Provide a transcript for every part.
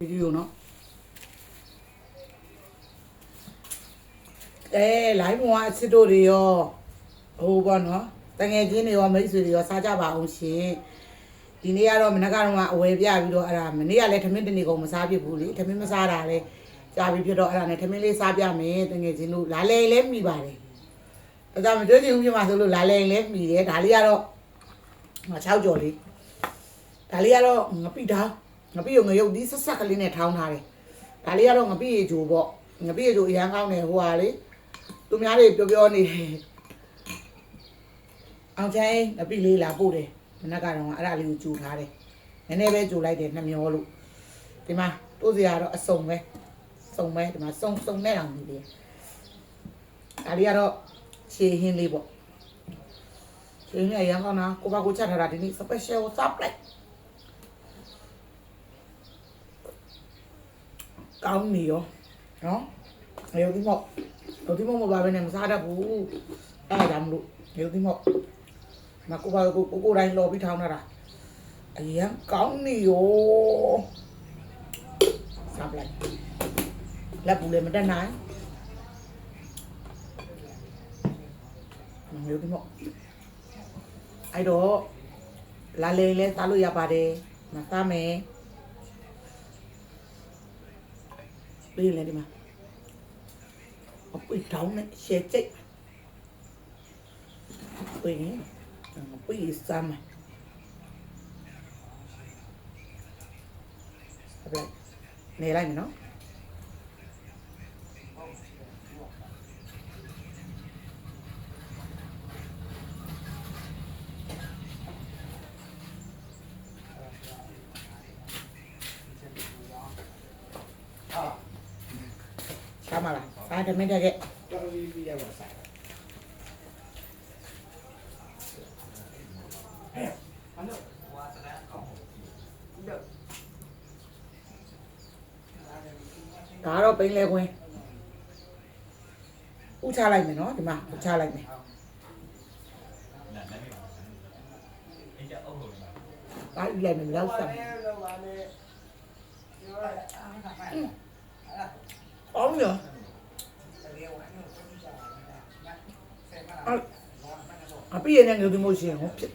video နော်live မှာအစ်စ်တို့တွေရောဟိုပေါ့နော်တငယ်ချင်းတွေရောမိတ်ဆွေတွေရောစားကြပါအောင်ရှင်ဒီနေ့ကတော့မနက်ကတော့အဝယ်ပြပြီးတော့အဲ့ဒါမနေ့ကလည်းထမင်းတနေကုန်မစားဖြစ်ဘူးလေထမင်းမစားတာလေကြာပြီဖြစ်တော့အဲ့ဒါနဲ့ထမင်းလေးစားပြမယ်တငယ်ချင်းတို့လာလဲလဲမိပါတယ်ဒါကြောင့်မကြွချင်ဘူးဖြစ်မှာဆိုလို့လာလဲလဲမိတယ်ဒါလေးကတော့6ကြော်လေးဒါလေးကတော့ငပိထားငပိရုံငရုတ်ဒီဆက်ဆက်ကလေးနဲ့ထောင်းထားတယ်ဒါလေးကတော့ငပိရေချိုပေါ့ငပိရေချိုအရန်ကောင်းတယ်ဟိုဟာလေသူများတွေပြောနေတယ်အောင်ချိုင်းငပိလေးလာပို့တယ်မနက်ကတော့အဲ့ဒါလေးကိုကြိုထားတယ်နည်းနည်းပဲကြိုလိုက်တယ်နှမျောလို့ဒီမှာတိုးစရာတော့အစုံပဲဒီမှာစုံနဲ့တောင်နေတယ်ဒါလေးကတော့ခြေဟင်းလေးပေါ့ခြေဟင်းအရန်ကောင်းတာကိုပါကိုချက်ထားတာဒီနေ့ special စားပလိုက်ကောင်းနေရောနော်ရုပ်ဒီမော့မပါဘဲနဲ့မစားတတ်ဘူးအဲ့ဒါကြောင့်မလို့ရုပ်ဒီမော့မကိုပါကိုတိုင်းလော်ပြီးထောင်းတာအရင်ကောင်းနေရောစားပလိုက်လက်ပူလည်းမတက်နိုင်ရုပ်ဒီမော့အဲ့တော့လာလေလဲစားလို့ရပါတယ်မစားမယ်ပေးလေဒီမှာအပွေတောင်းနဲ့ရှယ်ကျိတ်ပေးစမ်းမယ်ဟုတ်ပြီနေလိုက်မယ်နော်sama lah, ada media kayak. Taruh pengen gue. Uca lagi no, di mana? Uca lagi. Lagi lagi langsung. Ổn nhỉ? Bây giờ đang đi mua gì không biết.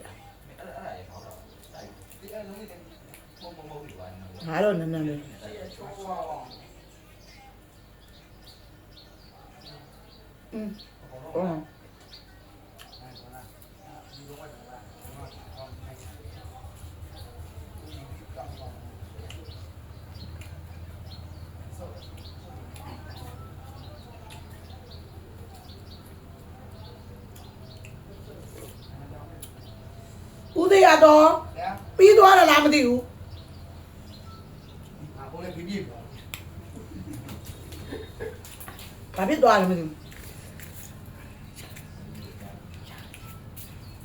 Hả rồi nè nè. Ủa gì à đó? Bí đó là làm gì hả? Bà biết đó là làm gì?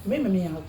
Biết mà mèo.